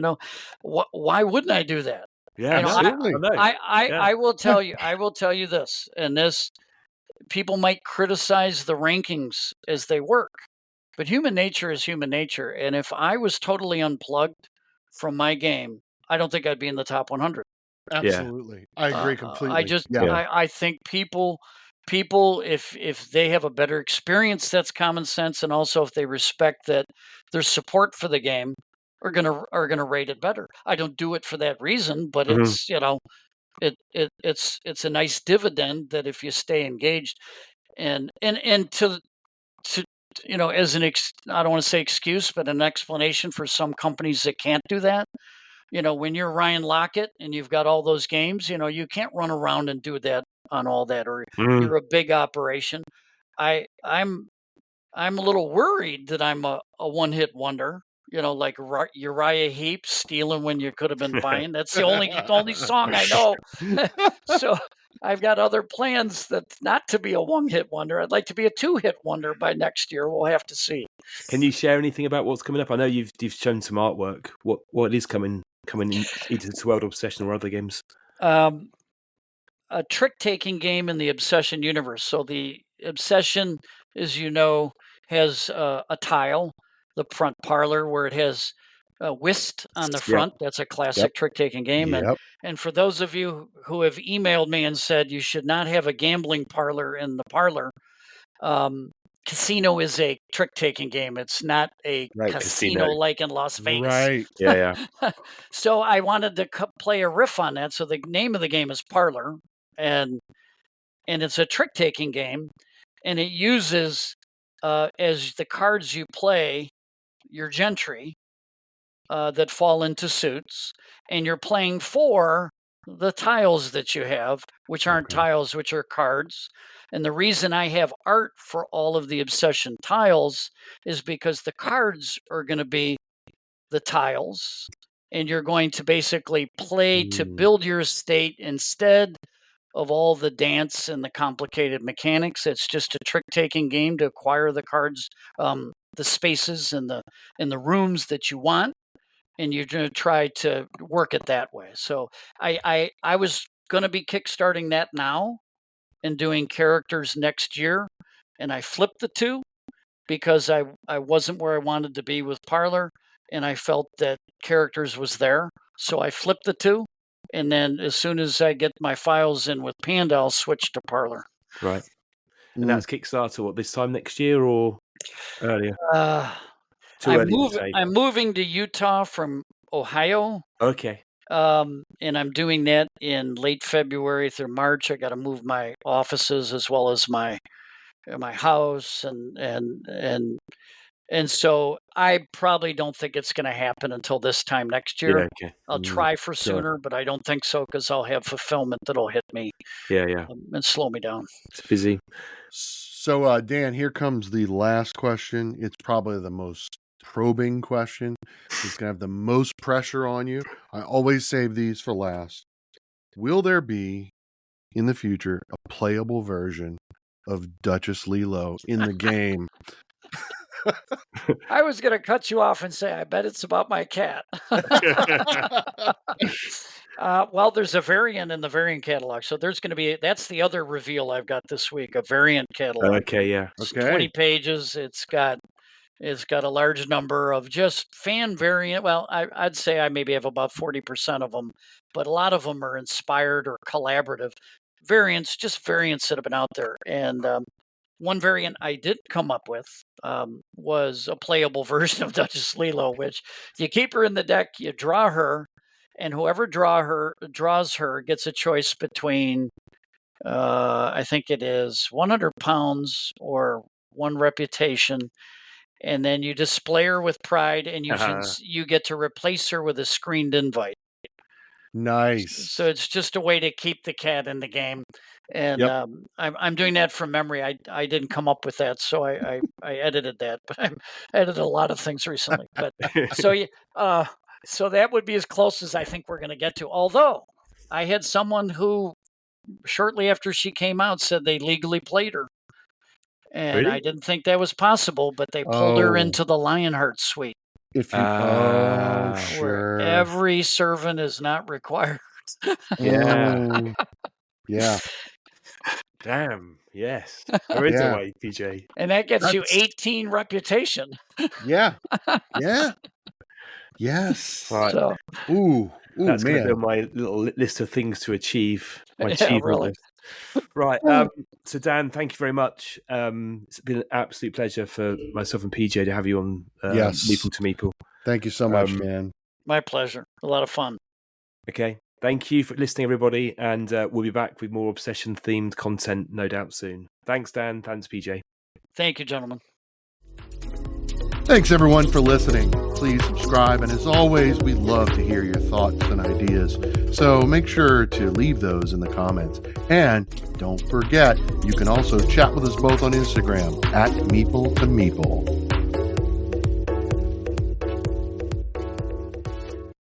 [SPEAKER 3] Why wouldn't I do that?
[SPEAKER 1] Yeah, absolutely.
[SPEAKER 3] I will tell you. I will tell you this, and this. People might criticize the rankings as they work, but human nature is human nature. And if I was totally unplugged from my game, I don't think I'd be in the top 100.
[SPEAKER 2] Absolutely. I agree completely.
[SPEAKER 3] I think people, if they have a better experience, that's common sense. And also if they respect that there's support for the game, are gonna rate it better. I don't do it for that reason, but it's, it's a nice dividend that if you stay engaged and to as I don't want to say excuse, but an explanation for some companies that can't do that. When you're Ryan Lockett and you've got all those games, you can't run around and do that on all that, or you're a big operation. I'm a little worried that I'm a one-hit wonder. Like Uriah Heep stealing when you could have been buying. That's the only song I know. I've got other plans that's not to be a one-hit wonder. I'd like to be a two-hit wonder by next year. We'll have to see.
[SPEAKER 1] Can you share anything about what's coming up? I know you've shown some artwork. What is coming in either to World Obsession or other games?
[SPEAKER 3] A trick-taking game in the Obsession universe. So the Obsession, as you know, has a tile, the front parlor, where it has whist on the front. Yep. That's a classic trick-taking game.
[SPEAKER 2] Yep.
[SPEAKER 3] And for those of you who have emailed me and said you should not have a gambling parlor in the parlor, Casino is a trick-taking game. It's not a casino like in Las Vegas.
[SPEAKER 2] Right.
[SPEAKER 1] Yeah.
[SPEAKER 3] So I wanted to play a riff on that. So the name of the game is Parlor, and it's a trick-taking game, and it uses as the cards you play your gentry that fall into suits, and you're playing for the tiles that you have, which aren't tiles, which are cards. And the reason I have art for all of the Obsession tiles is because the cards are going to be the tiles, and you're going to basically play to build your estate instead of all the dance and the complicated mechanics. It's just a trick-taking game to acquire the cards, the spaces and the rooms that you want, and you're going to try to work it that way. So I was going to be kickstarting that now and doing characters next year, and I flipped the two because I wasn't where I wanted to be with Parlor, and I felt that characters was there. So I flipped the two, and then as soon as I get my files in with Panda, I'll switch to Parlor.
[SPEAKER 1] Right. And that's Kickstarter, this time next year or earlier?
[SPEAKER 3] I'm moving to Utah from Ohio.
[SPEAKER 1] Okay.
[SPEAKER 3] And I'm doing that in late February through March. I got to move my offices as well as my house, and so I probably don't think it's going to happen until this time next year.
[SPEAKER 1] Yeah, okay.
[SPEAKER 3] I'll try for sooner, but I don't think so because I'll have fulfillment that'll hit me.
[SPEAKER 1] Yeah.
[SPEAKER 3] And slow me down.
[SPEAKER 1] It's busy.
[SPEAKER 2] So, Dan, here comes the last question. It's probably the most probing question. It's going to have the most pressure on you. I always save these for last. Will there be, in the future, a playable version of Duchess Lilo in the game?
[SPEAKER 3] I was going to cut you off and say, I bet it's about my cat. Well, there's a variant in the variant catalog. So there's going to that's the other reveal I've got this week, a variant catalog.
[SPEAKER 1] Okay, yeah.
[SPEAKER 3] It's 20 pages. It's got a large number of just fan variant. Well, I'd say I maybe have about 40% of them, but a lot of them are inspired or collaborative variants, just variants that have been out there. And one variant I did come up with was a playable version of Duchess Lilo, which you keep her in the deck, you draw her, and whoever draws her gets a choice between, I think it is 100 pounds or 1 reputation. And then you display her with pride, and you get to replace her with a screened invite.
[SPEAKER 2] Nice.
[SPEAKER 3] So it's just a way to keep the cat in the game. And I'm doing that from memory. I didn't come up with that, so I edited that. But I edited a lot of things recently. But so that would be as close as I think we're going to get to. Although I had someone who, shortly after she came out, said they legally played her. And
[SPEAKER 1] really?
[SPEAKER 3] I didn't think that was possible, but they pulled her into the Lionheart suite.
[SPEAKER 2] If you, sure.
[SPEAKER 3] Every servant is not required.
[SPEAKER 1] Yeah.
[SPEAKER 2] Yeah.
[SPEAKER 1] Damn. Yes. There is a way, PJ.
[SPEAKER 3] And that gets you 18 reputation.
[SPEAKER 2] Yeah. Yeah. Yes.
[SPEAKER 1] Right.
[SPEAKER 3] So,
[SPEAKER 1] that's going to be on my little list of things to achieve. My achievement list. Right. So, Dan, thank you very much. It's been an absolute pleasure for myself and PJ to have you on Meeple to Meeple.
[SPEAKER 2] Thank you so much, man.
[SPEAKER 3] My pleasure. A lot of fun.
[SPEAKER 1] Okay. Thank you for listening, everybody. And we'll be back with more Obsession-themed content, no doubt, soon. Thanks, Dan. Thanks, PJ.
[SPEAKER 3] Thank you, gentlemen.
[SPEAKER 2] Thanks, everyone, for listening. Please subscribe. And as always, we'd love to hear your thoughts and ideas. So make sure to leave those in the comments. And don't forget, you can also chat with us both on Instagram @Meeple to Meeple.